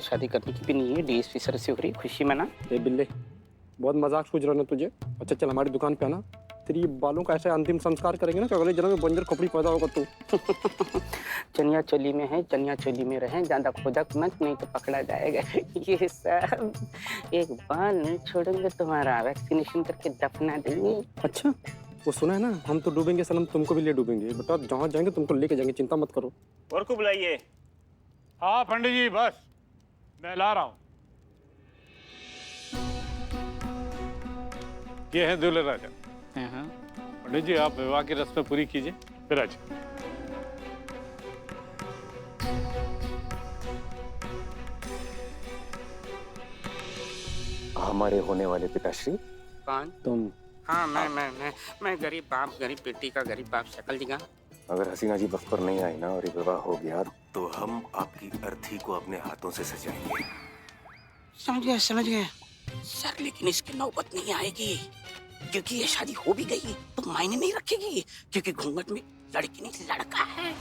शादी करने की भी नहीं है, डीएसपी सर से हो रही खुशी मना। ए बिल्ले, बहुत मजाक सूझ रहा ना तुझे। अच्छा चल हमारी दुकान पे आना, तेरी बालों का ऐसे अंतिम संस्कार करेंगे ना कि अगले जन्म में बंजर खोपड़ी पैदा होगा तू। चनिया चोली में है, चनिया चोली में रहे, ज्यादा खोजक मत नहीं तो पकड़ा जाएगा। ये सब एक बार नहीं छोड़ेंगे, तुम्हारा वैक्सीनेशन करके दफना देंगे। अच्छा वो सुना है ना, हम तो डूबेंगे सनम, तुमको भी ले डूबेंगे। बेटा जहाँ जाएंगे तुमको लेके जाएंगे, चिंता मत करो। और को बुलाइए। हाँ पंडित जी, बस मैं ला रहा हूँ। ये है दूल्हे राजा। पंडित जी आप विवाह की रस्में पूरी कीजिए, फिर आज। हमारे होने वाले पिताश्री। कौन? तुम? हाँ मैं गरीब बाप, गरीब बेटी का गरीब बाप, शक्ल दिखा। अगर हसीना जी वक्त पर नहीं आई ना और ये विवाह हो गया तो हम आपकी अर्थी को अपने हाथों से सजाएंगे। समझ गए सर, लेकिन इसकी नौबत नहीं आएगी क्योंकि ये शादी हो भी गई तो मायने नहीं रखेगी, क्योंकि घूंघट में लड़की नहीं लड़का है।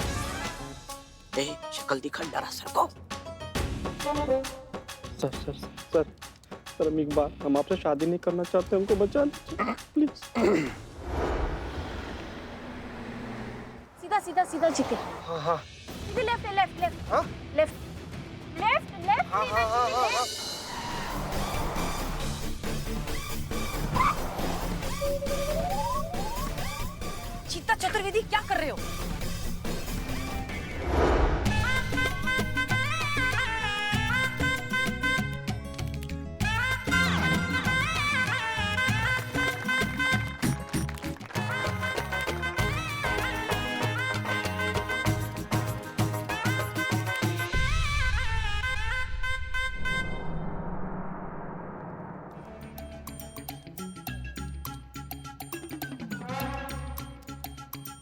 शक्ल दिखा डरा सर को। सर हम एक बार, हम आपसे शादी नहीं करना चाहते, हमको बचा प्लीज। सीधा सीधा सीधा जीते। हाँ हाँ सीधे लेफ्ट लेफ्ट लेफ्ट हाँ? लेफ्ट लेफ्ट लेफ्ट हाँ हाँ हाँ हाँ हाँ। चीता चतुर्वेदी क्या कर रहे हो?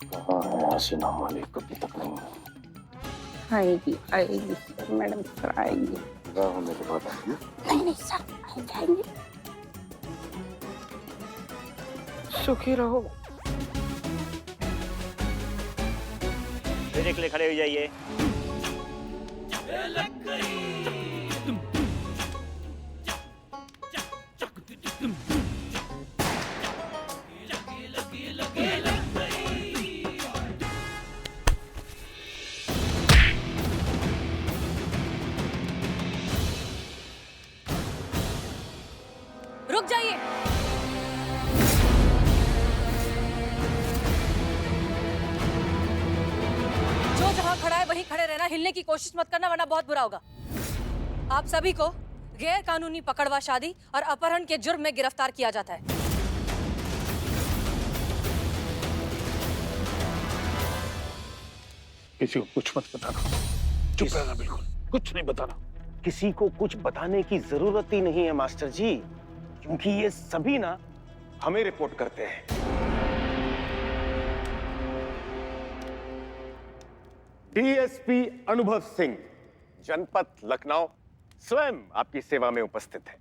कहाँ है हसीना मालिक, अभी तक नहीं। आएगी सर, मैडम सर आएगी। विवाह होने के बाद आएगी। नहीं सर, आ जाएंगे। सुखी रहो। मेरे के लिए खड़े हो जाइए। रुक जाइए। जो जहां खड़ा है वहीं खड़े रहना, हिलने की कोशिश मत करना वरना बहुत बुरा होगा। आप सभी को गैर कानूनी पकड़वा शादी और अपहरण के जुर्म में गिरफ्तार किया जाता है। किसी को कुछ मत बताना, चुप रहना, बिल्कुल कुछ नहीं बताना। किसी को कुछ बताने की जरूरत ही नहीं है मास्टर जी, क्योंकि ये सभी ना हमें रिपोर्ट करते हैं। डीएसपी अनुभव सिंह, जनपद लखनऊ, स्वयं आपकी सेवा में उपस्थित है।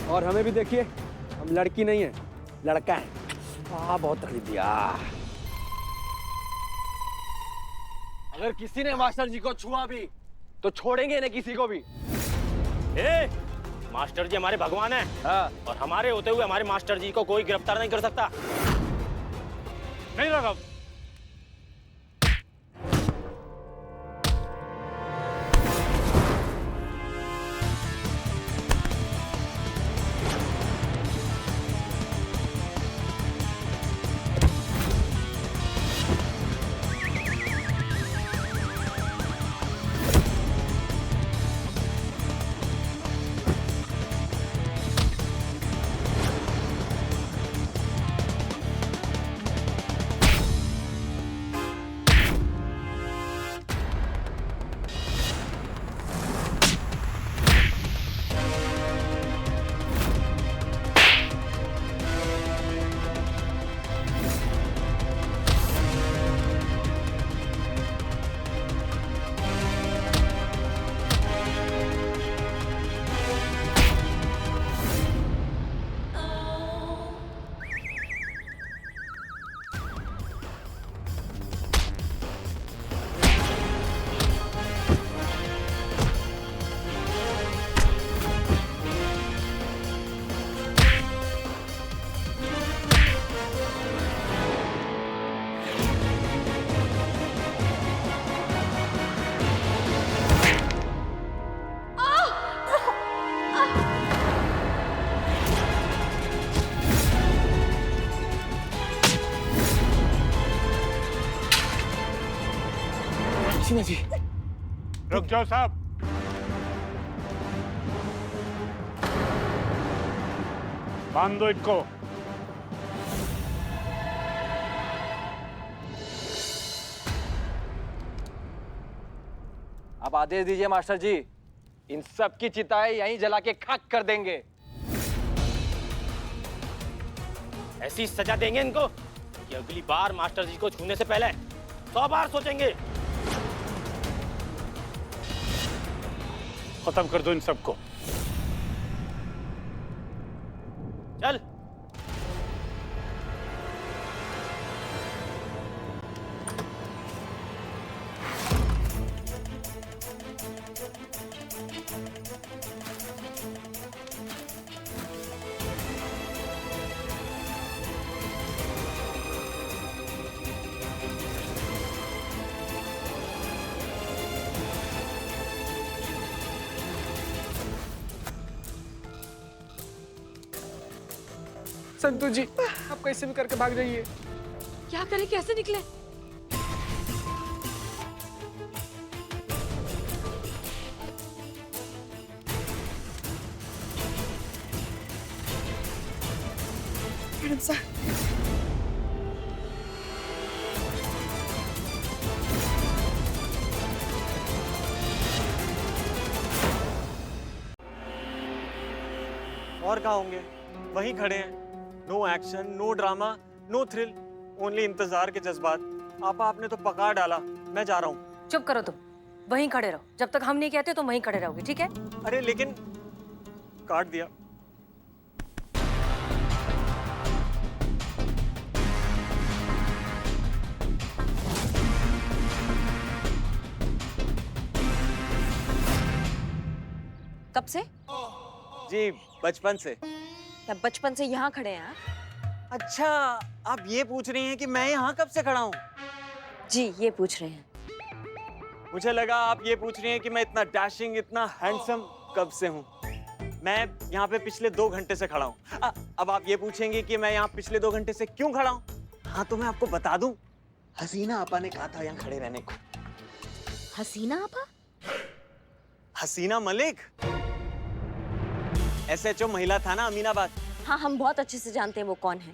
और हमें भी देखिए, हम लड़की नहीं है, लड़का है। बहुत तकलीफ दिया। अगर किसी ने मास्टर जी को छुआ भी तो छोड़ेंगे ना किसी को भी। मास्टर जी हमारे भगवान हैं। हाँ। और हमारे होते हुए हमारे मास्टर जी को कोई गिरफ्तार नहीं कर सकता। नहीं राघव, रुक जाओ साहब। बांध दो इनको। आप आदेश दीजिए मास्टर जी, इन सब की चिताएं यहीं जला के खाक कर देंगे। ऐसी सजा देंगे इनको कि अगली बार मास्टर जी को छूने से पहले 100 बार सोचेंगे। खत्म कर दो इन सबको। चल। संतोष जी, आप कैसे भी करके भाग जाइए। क्या करें, कैसे निकले? मैडम सर, और कहाँ होंगे? वहीं खड़े हैं। No action, no drama, no thrill, only इंतजार के जज्बात। आपने तो पका डाला। मैं जा रहा हूँ। चुप करो तुम, वहीं खड़े रहो। जब तक हम नहीं कहते तुम वहीं खड़े रहोगे, ठीक है? अरे लेकिन काट दिया। कब से? जी बचपन से। क्या बचपन से यहाँ खड़े हैं आप? अच्छा, आप ये पूछ रही हैं कि मैं यहाँ कब से खड़ा हूँ? जी, ये पूछ रहे हैं। मुझे लगा आप ये पूछ रही हैं कि मैं इतना डैशिंग, इतना हैंडसम कब से हूँ। मैं यहाँ पे पिछले 2 घंटे से खड़ा हूँ। अब आप ये पूछेंगे कि मैं यहाँ पिछले 2 घंटे से क्यों खड़ा हूँ? हाँ, तो मैं आपको बता दूं, हसीना आपा ने कहा था यहाँ खड़े रहने को। हसीना आपा? हसीना मलिक, SHO महिला था ना अमीनाबाद। हाँ, हम बहुत अच्छे से जानते हैं वो कौन है,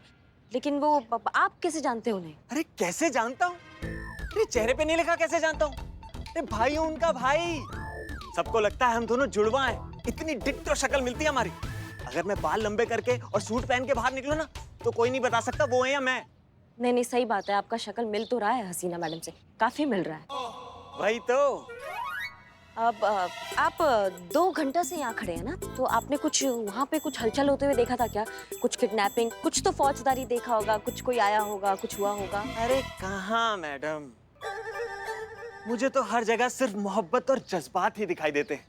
लेकिन वो आप कैसे जानते हैं उन्हें? अरे कैसे जानता हूँ? अरे चेहरे पे नहीं लिखा, कैसे जानता हूँ? अरे भाई हूँ उनका भाई। सबको लगता है हम दोनों जुड़वा हैं। इतनी डिट्टो शक्ल मिलती है हमारी। अगर मैं बाल लंबे करके और सूट पहन के बाहर निकलूं ना, तो कोई नहीं बता सकता वो है या मैं। नहीं, सही बात है, आपका शक्ल मिल तो रहा है हसीना मैडम से, काफी मिल रहा है। वही तो। अब आप 2 घंटा से यहाँ खड़े हैं ना, तो आपने कुछ वहाँ पे कुछ हलचल होते हुए देखा था क्या? कुछ किडनैपिंग, कुछ तो फौजदारी देखा होगा, कुछ कोई आया होगा, कुछ हुआ होगा। अरे कहाँ मैडम, मुझे तो हर जगह सिर्फ मोहब्बत और जज्बात ही दिखाई देते हैं।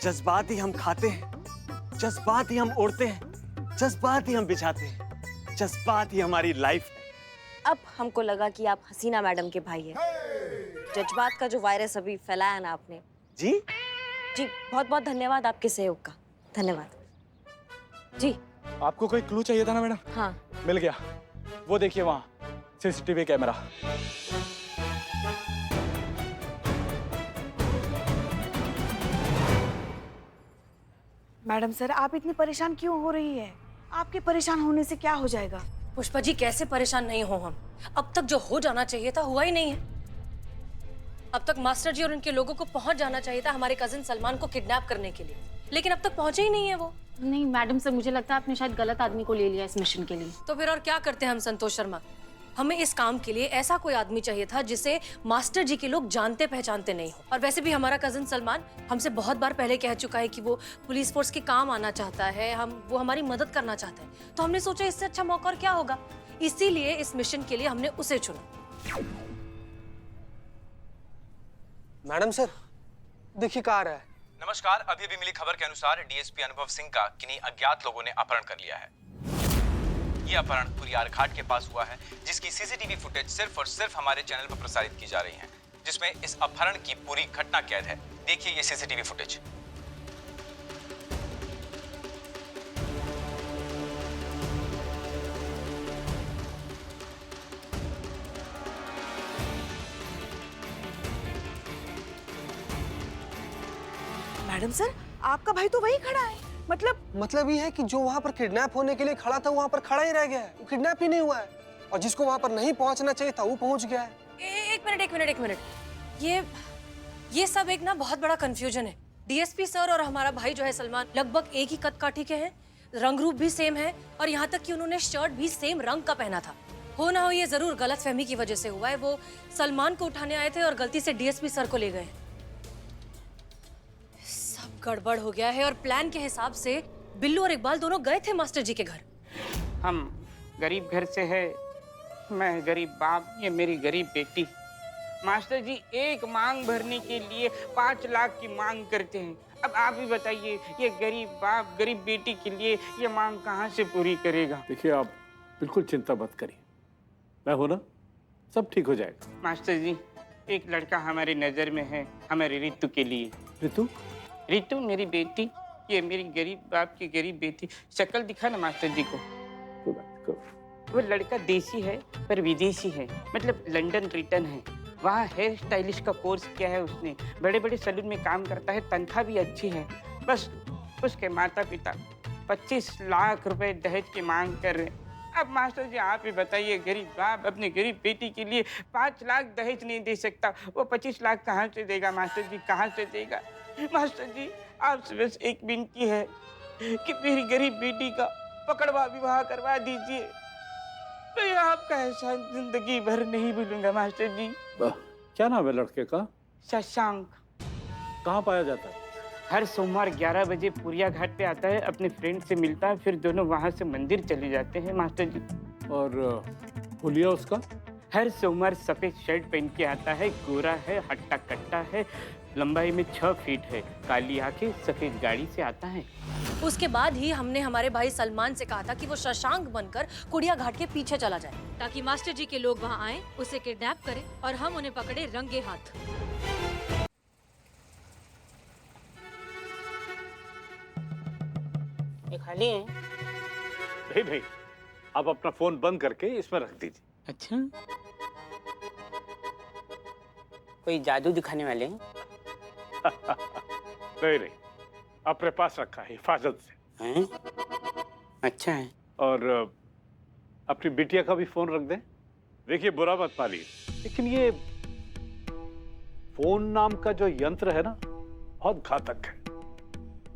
जज्बात ही हम खाते हैं, जज्बात ही हम ओढ़ते हैं, जज्बात ही हम बिछाते हैं, जज्बात ही हमारी लाइफ है। अब हमको लगा कि आप हसीना मैडम के भाई हैं। जज्बात का जो वायरस अभी फैलाया ना आपने। जी बहुत बहुत धन्यवाद आपके सहयोग का। धन्यवाद जी। आपको कोई क्लू चाहिए था ना मैडम? हाँ, मिल गया। वो देखिए वहाँ CCTV कैमरा। मैडम सर, आप इतनी परेशान क्यों हो रही है? आपके परेशान होने से क्या हो जाएगा? पुष्पा जी, कैसे परेशान नहीं हो हम? अब तक जो हो जाना चाहिए था हुआ ही नहीं है। अब तक मास्टर जी और उनके लोगों को पहुंच जाना चाहिए था हमारे कजिन सलमान को किडनैप करने के लिए, लेकिन अब तक पहुंचे ही नहीं है वो। नहीं मैडम सर, मुझे लगता है आपने शायद गलत आदमी को ले लिया इस मिशन के लिए। तो फिर और क्या करते हैं हम संतोष शर्मा? हमें इस काम के लिए ऐसा कोई आदमी चाहिए था जिसे मास्टर जी के लोग जानते पहचानते नहीं हो। और वैसे भी हमारा कजिन सलमान हमसे बहुत बार पहले कह चुका है कि वो पुलिस फोर्स के काम आना चाहता है, वो हमारी मदद करना चाहता है। तो हमने सोचा इससे अच्छा मौका और क्या होगा, इसीलिए इस मिशन के लिए हमने उसे चुना। मैडम सर, देखिए कहाँ आ रहा है। नमस्कार, अभी अभी मिली खबर के अनुसार डीएसपी अनुभव सिंह का किन्हीं अज्ञात लोगों ने अपहरण कर लिया है। ये अपहरण कुरियार घाट के पास हुआ है, जिसकी सीसीटीवी फुटेज सिर्फ और सिर्फ हमारे चैनल पर प्रसारित की जा रही है, जिसमें इस अपहरण की पूरी घटना कैद है। देखिए ये सीसीटीवी फुटेज। मैडम सर, आपका भाई तो वही खड़ा है। मतलब ये है कि जो वहाँ पर किडनैप होने के लिए खड़ा था वहाँ पर खड़ा ही रह गया है, वो किडनैप ही नहीं हुआ है, और जिसको वहाँ पर नहीं पहुँचना चाहिए था वो पहुँच गया है। एक मिनट। ये सब एक ना बहुत बड़ा कंफ्यूजन है। डीएसपी सर और हमारा भाई जो है सलमान लगभग एक ही कद काठी के हैं, रंग रूप भी सेम है, और यहाँ तक कि उन्होंने शर्ट भी सेम रंग का पहना था। हो ना हो ये जरूर गलतफहमी की वजह से हुआ है। वो सलमान को उठाने आए थे और गलती से डीएसपी सर को ले गए। सब गड़बड़ हो गया है और प्लान के हिसाब से बिल्लू और इकबाल दोनों गए थे मास्टर जी के घर। हम गरीब घर से है, मैं गरीब बाप, ये मेरी गरीब बेटी। मास्टर जी एक मांग भरने के लिए 5 लाख की मांग करते हैं। अब आप ही बताइए, ये गरीब बाप गरीब बेटी के लिए ये मांग कहाँ से पूरी करेगा? देखिए आप बिल्कुल चिंता मत करिए, मैं हूं ना, सब ठीक हो जाएगा। मास्टर जी एक लड़का हमारी नजर में है, हमारे रितु के लिए। रितु मेरी बेटी, ये मेरी गरीब बाप की गरीब बेटी। शक्ल दिखा ना मास्टर जी को। वो लड़का देसी है पर विदेशी है, मतलब लंदन रिटर्न है। वहाँ हेयर स्टाइलिश का कोर्स किया है उसने, बड़े बड़े सैलून में काम करता है, तनख्वाह भी अच्छी है। बस उसके माता पिता 25 लाख रुपए दहेज की मांग कर रहे हैं। अब मास्टर जी आप ही बताइए, गरीब बाप अपनी गरीब बेटी के लिए 5 लाख दहेज नहीं दे सकता, वो 25 लाख कहाँ से देगा? मास्टर जी कहाँ से देगा? मास्टर जी आपसे बस एक विनती है कि मेरी गरीब बेटी का पकड़वा विवाह करवा दीजिए। मैं आपका एहसान जिंदगी भर नहीं भूलूंगा मास्टर जी। क्या नाम है लड़के का? शशांक। कहाँ पाया जाता है? हर सोमवार 11 बजे पुरिया घाट पे आता है, अपने फ्रेंड से मिलता है, फिर दोनों वहाँ से मंदिर चले जाते हैं मास्टर जी। और हुलिया उसका? हर सोमवार सफेद शर्ट पहन के आता है, गोरा है, हट्टा कट्टा है, लंबाई में 6 फीट है, काली आंखें, सफेद गाड़ी से आता है। उसके बाद ही हमने हमारे भाई सलमान से कहा था कि वो शशांक बनकर कुड़िया घाट के पीछे चला जाए, ताकि मास्टर जी के लोग वहाँ आए, उसे किडनैप करें और हम उन्हें पकड़े रंगे हाथ। ये खाली है? नहीं, आप अपना फोन बंद करके इसमें रख दीजिए। अच्छा, कोई जादू दिखाने वाले हैं? नहीं, अपने पास रखा है हिफाजत से। हैं? अच्छा है। और अपनी बिटिया का भी फोन रख दें। देखिए बुरा मत मानिए, लेकिन ये फोन नाम का जो यंत्र है ना, बहुत घातक है,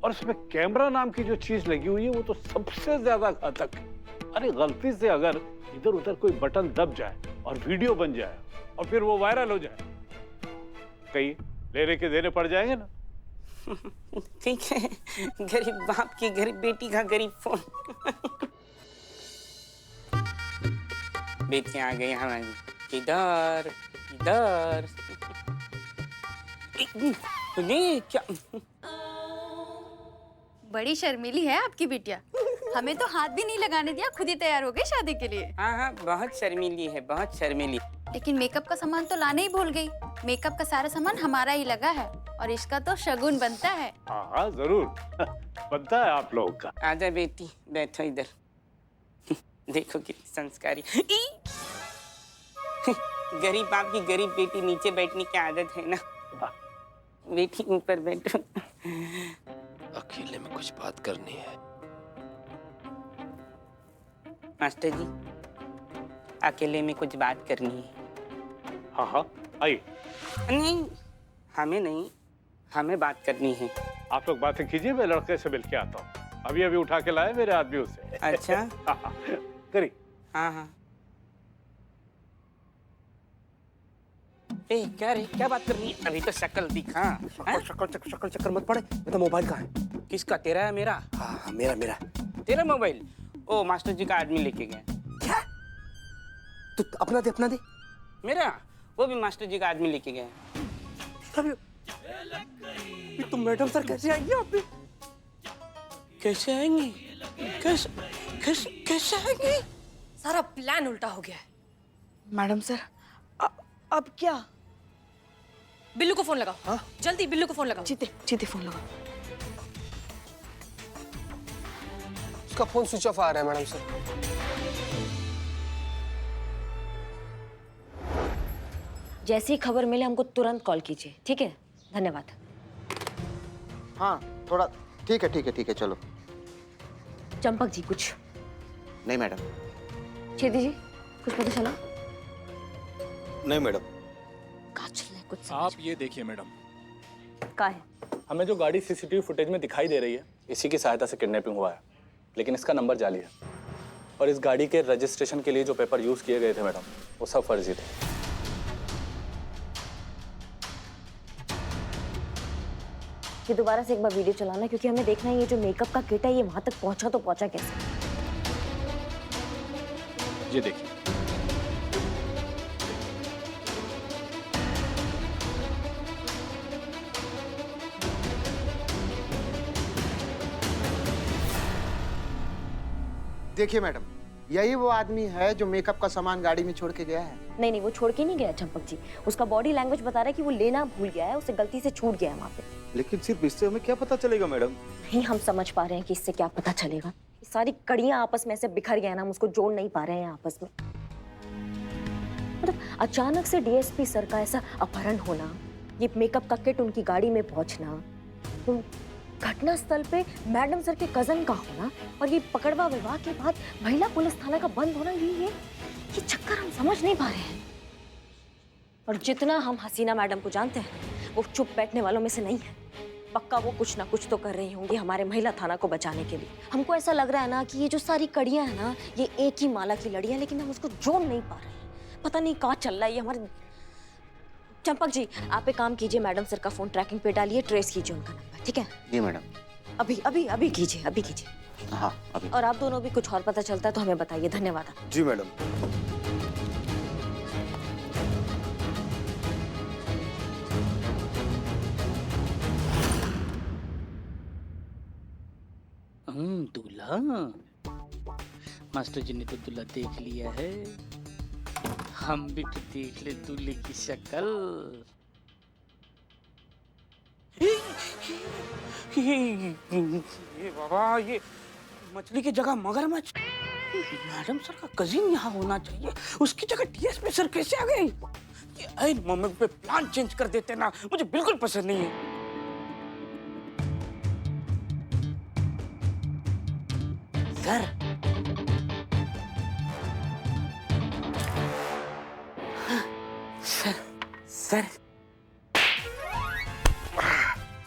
और इसमें कैमरा नाम की जो चीज लगी हुई है वो तो सबसे ज्यादा घातक है। अरे गलती से अगर इधर उधर कोई बटन दब जाए और वीडियो बन जाए और फिर वो वायरल हो जाए, कहीं लेने के देने पड़ जाएंगे ना। ठीक है, गरीब बाप की गरीब बेटी का गरीब फोन। बेटियां आ गई हमारी। इधर इधर नहीं क्या? बड़ी शर्मीली है आपकी बिटिया, हमें तो हाथ भी नहीं लगाने दिया, खुद ही तैयार हो गई शादी के लिए। हाँ, बहुत शर्मीली है, बहुत शर्मीली। लेकिन मेकअप का सामान तो लाना ही भूल गई। मेकअप का सारा सामान हमारा ही लगा है, और इसका तो शगुन बनता है। हाँ जरूर बनता है आप लोगों का। आजा बेटी, बैठो इधर। देखो कितनी संस्कारी। गरीब बाप की गरीब बेटी, नीचे बैठने की आदत है ना। बेटी ऊपर बैठो। अकेले में कुछ बात करनी है। मास्टर जी अकेले में कुछ बात करनी है। हाँ, आइए। नहीं, हमें नहीं, हमें बात करनी है। आप लोग बातें कीजिए, मैं लड़के से मिल के आता हूँ। अभी उठा के लाए मेरे आदमी उसे। अच्छा। करिए। हाँ। क्या रे, क्या बात करनी है? अभी तो शक्ल दिखा। शक्ल चक्कर मत पड़े। तो मोबाइल कहाँ है? किसका? तेरा है मेरा? हाँ, मेरा। तेरा मोबाइल? ओ मास्टर जी का आदमी लेके गया। क्या? तू अपना दे। मेरा? वो भी मास्टर जी का आदमी लेके गया। तुम मैडम सर कैसे आएंगे यहाँ पे? कैसे आएंगे? कैसे आएंगे? सारा प्लान उल्टा हो गया है। मैडम सर अब क्या? बिल्लू को फोन लगाओ। हाँ? जल्दी बिल्लू को फोन लगाओ। जीते फोन लगाओ। उसका फोन स्विच ऑफ आ रहा है मैडम सर। जैसी खबर मिले हमको तुरंत कॉल कीजिए, ठीक है? धन्यवाद। हाँ थोड़ा ठीक है चलो। चंपक जी कुछ नहीं मैडम। छेदी जी कुछ पता चला? नहीं मैडम। कहाँ चल रहा है कुछ आप ये देखिए मैडम, का है? हमें जो गाड़ी सीसीटीवी फुटेज में दिखाई दे रही है इसी की सहायता से किडनैपिंग हुआ है, लेकिन इसका नंबर जाली है और इस गाड़ी के रजिस्ट्रेशन के लिए जो पेपर यूज किए गए थे मैडम वो सब फर्जी थे। ये दोबारा से एक बार वीडियो चलाना, क्योंकि हमें देखना है ये जो मेकअप का किट है ये वहां तक पहुंचा तो पहुंचा कैसे। ये देखिए, देखिए मैडम, यही वो आदमी है जो मेकअप का सामान गाड़ी में छोड़ के गया है। नहीं वो छोड़ के नहीं गया चंपक जी, उसका बॉडी लैंग्वेज बता रहा है कि वो लेना भूल गया है, उसे गलती से छूट गया है वहाँ पे। लेकिन सिर्फ इससे हमें क्या पता चलेगा मैडम? नहीं हम समझ पा रहे हैं कि इससे क्या पता चलेगा। ये सारी कड़ियां आपस में ऐसे बिखर गए ना, हम उसको जोड़ नहीं पा रहे हैं आपस में। मतलब अचानक से डीएसपी सर का ऐसा अपहरण होना, ये मेकअप का किट उनकी गाड़ी में पहुंचना, तो घटना स्थल पे मैडम सर के कजन का होना और ये पकड़वा विवाह के बाद महिला पुलिस थाना का बंद होना, ये चक्कर हम समझ नहीं पा रहे हैं। और जितना हम हसीना मैडम को जानते हैं वो चुप बैठने वालों में से नहीं है। पक्का वो कुछ ना कुछ तो कर रही होंगी हमारे महिला थाना को बचाने के लिए। हमको ऐसा लग रहा है ना कि ये जो सारी कड़ियां हैं ना ये एक ही माला की लड़ियां, लेकिन हम उसको जोड़ नहीं पा रहे हैं। पता नहीं कहाँ चल रहा है ये हमारे। चंपक जी आप एक काम कीजिए, मैडम सर का फोन ट्रैकिंग पे डालिए, ट्रेस कीजिए उनका नंबर, ठीक है? जी मैडम। अभी कीजिए। हाँ अभी। और आप दोनों भी कुछ और पता चलता है तो हमें बताइए। धन्यवाद। जी मैडम। दूल्हा, मास्टर जी ने तो दूल्हा देख लिया है, हम भी तो देख ले दूल्हे की शक्ल। ये बाबा, ये मछली की जगह मगरमच्छ। मैडम सर का कजिन यहाँ होना चाहिए, उसकी जगह डीएसपी सर कैसे आ गए? ये ऐन मोमेंट पे प्लान चेंज कर देते ना, मुझे बिल्कुल पसंद नहीं है। सर, सर,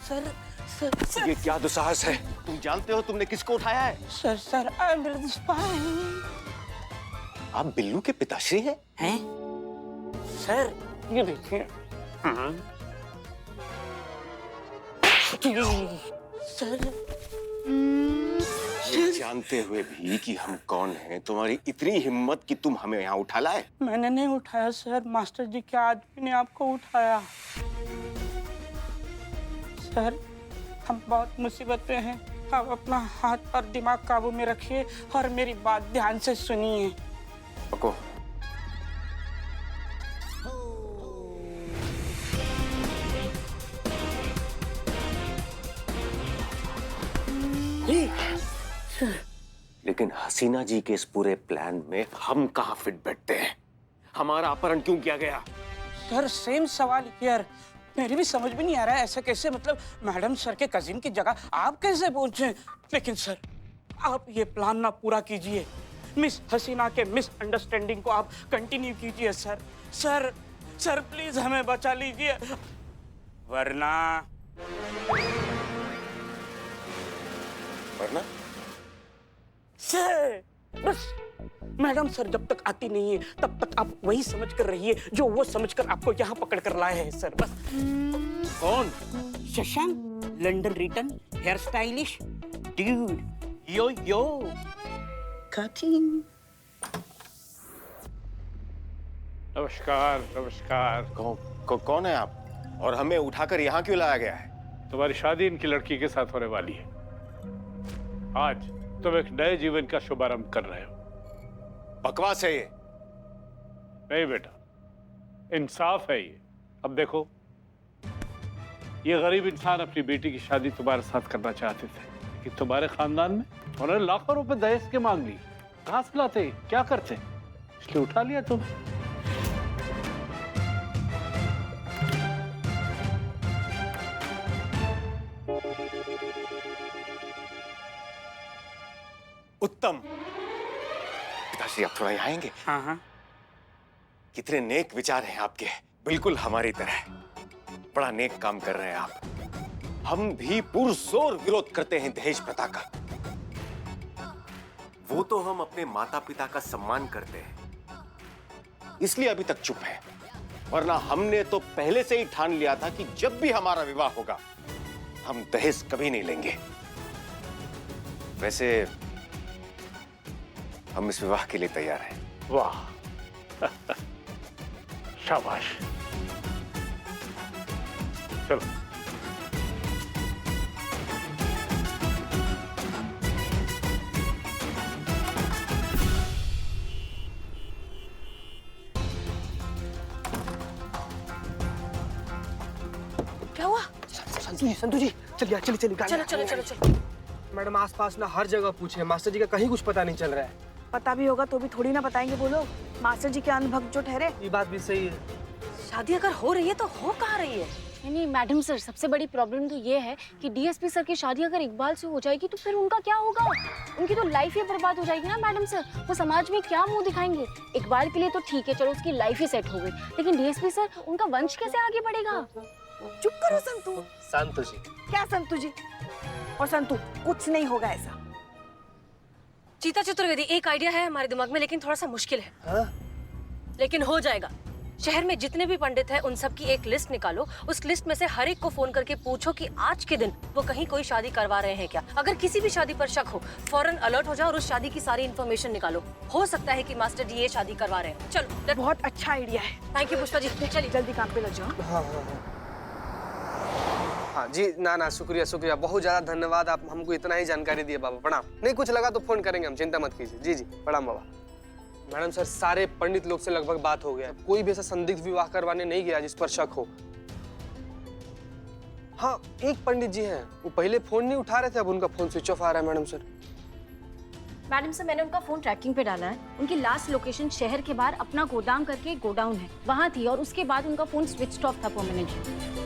सर, सर, ये क्या दुस्साहस है? तुम जानते हो तुमने किसको उठाया है? Sir, I am the spy. आप बिल्लू के पिताश्री हैं? सर, ये देखिए। सर, ये जानते हुए भी कि हम कौन हैं, तुम्हारी इतनी हिम्मत कि तुम हमें यहाँ उठा लाए? मैंने नहीं उठाया सर, मास्टर जी के आदमी ने आपको उठाया। सर, हम बहुत मुसीबत पे हैं, आप अपना हाथ और दिमाग काबू में रखिए और मेरी बात ध्यान से सुनिए। पको। लेकिन हसीना जी के इस पूरे प्लान में हम कहाँ फिट बैठते हैं? हमारा अपहरण क्यों किया गया? सर सेम सवाल यार, मेरी भी समझ में नहीं आ रहा है, ऐसा कैसे? मतलब मैडम सर के कजिन की जगह आप कैसे पहुंचे? लेकिन सर आप ये प्लान ना पूरा कीजिए, मिस हसीना के मिसअंडरस्टैंडिंग को आप कंटिन्यू कीजिए सर। सर, सर प्लीज हमें बचा लीजिए, वरना सर बस मैडम सर जब तक आती नहीं है तब तक आप वही समझ कर रहिए जो वो समझ कर आपको यहाँ पकड़ कर लाए हैं सर। बस। कौन? Shashank, London return, hair stylish dude, yo yo cutting. नमस्कार। कौन है आप और हमें उठाकर यहाँ क्यों लाया गया है? तुम्हारी शादी इनकी लड़की के साथ होने वाली है। आज तुम एक नए जीवन का शुभारंभ कर रहे हो। बकवास है ये। नहीं बेटा, इंसाफ है ये। अब देखो, ये गरीब इंसान अपनी बेटी की शादी तुम्हारे साथ करना चाहते थे, लेकिन तुम्हारे खानदान में उन्होंने लाखों रुपए दहेज के मांग ली। कहाँ से लाते, क्या करते, इसलिए उठा लिया तुम। उत्तम। पिताश्री आप थोड़ा यहाँ आएंगे? हाँ हाँ। कितने नेक विचार हैं आपके, बिल्कुल हमारी तरह। बड़ा नेक काम कर रहे हैं आप। हम भी पुरजोर विरोध करते हैं दहेज प्रथा का। वो तो हम अपने माता पिता का सम्मान करते हैं, इसलिए अभी तक चुप है। वरना हमने तो पहले से ही ठान लिया था कि जब भी हमारा विवाह होगा हम दहेज कभी नहीं लेंगे। वैसे हम इस विवाह के लिए तैयार हैं। वाह शाबाश। चलो क्या हुआ? संतु जी चलिए चलिए चलिए चलो चलो चलो चलो। मैडम आसपास ना हर जगह पूछे, मास्टर जी का कहीं कुछ पता नहीं चल रहा है। पता भी होगा तो भी थोड़ी ना बताएंगे वो लोग। मास्टर जी के अनुभक्त जो ठहरे। ये बात भी सही है। शादी अगर हो रही है तो हो कहाँ रही है? नहीं मैडम सर, सबसे बड़ी प्रॉब्लम तो ये है कि डीएसपी सर की शादी अगर इकबाल से हो जाएगी तो फिर उनका क्या होगा? उनकी तो लाइफ ही बर्बाद हो जाएगी ना मैडम सर। वो समाज में क्या मुंह दिखाएंगे? इकबाल के लिए तो ठीक है, चलो उसकी लाइफ ही सेट हो गई, लेकिन डीएसपी सर, उनका वंश कैसे आगे बढ़ेगा? चुप करो संतु। संतु जी क्या संतु जी? और संतु कुछ नहीं होगा ऐसा। चीता चतुर्वेदी, एक आइडिया है हमारे दिमाग में, लेकिन थोड़ा सा मुश्किल है। हाँ? लेकिन हो जाएगा। शहर में जितने भी पंडित हैं उन सब की एक लिस्ट निकालो। उस लिस्ट में से हर एक को फोन करके पूछो कि आज के दिन वो कहीं कोई शादी करवा रहे हैं क्या। अगर किसी भी शादी पर शक हो, फौरन अलर्ट हो जाओ और उस शादी की सारी इन्फॉर्मेशन निकालो। हो सकता है कि मास्टर जी ये शादी करवा रहे हैं। चलो, बहुत अच्छा आइडिया है। थैंक यू पुष्पा जी, चलिए जल्दी काम पे लग जाओ। हाँ हाँ हाँ जी, ना शुक्रिया शुक्रिया, बहुत ज्यादा धन्यवाद। आप हमको इतना ही जानकारी दिए बाबा। प्रणाम। नहीं कुछ लगा तो फोन करेंगे हम, चिंता मत कीजिए। जी जी प्रणाम बाबा। मैडम सर, सारे पंडित लोग से लगभग बात हो गया। कोई भी ऐसा संदिग्ध विवाह करवाने नहीं गया जिस पर शक हो। हाँ, एक पंडित जी हैं, वो पहले फोन नहीं उठा रहे थे, अब उनका फोन स्विच ऑफ आ रहा है मैडम सर। मैडम सर, मैंने उनका फोन ट्रैकिंग पे डाला है। उनकी लास्ट लोकेशन शहर के बाहर अपना गोदाम करके एक गोडाउन है, वहाँ थी, और उसके बाद उनका फोन स्विच ऑफ था परमानेंटली।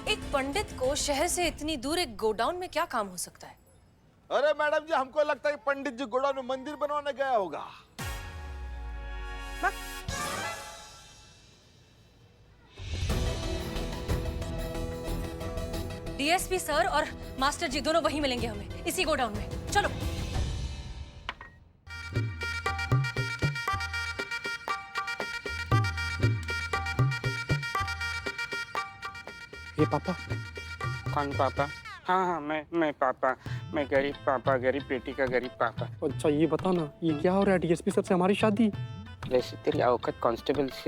एक पंडित को शहर से इतनी दूर एक गोडाउन में क्या काम हो सकता है? अरे मैडम जी, हमको लगता है पंडित जी गोडाउन में मंदिर बनवाने गया होगा। डीएसपी सर और मास्टर जी दोनों वहीं मिलेंगे हमें, इसी गोडाउन में। चलो। ये पापा। कौन पापा? हाँ हाँ, मैं पापा। मैं गरीब पापा, गरीब बेटी का गरीब पापा। अच्छा ये बता ना, ये क्या हो रहा है? डीएसपी सर से हमारी शादी? जैसे तेरी औकात कांस्टेबल से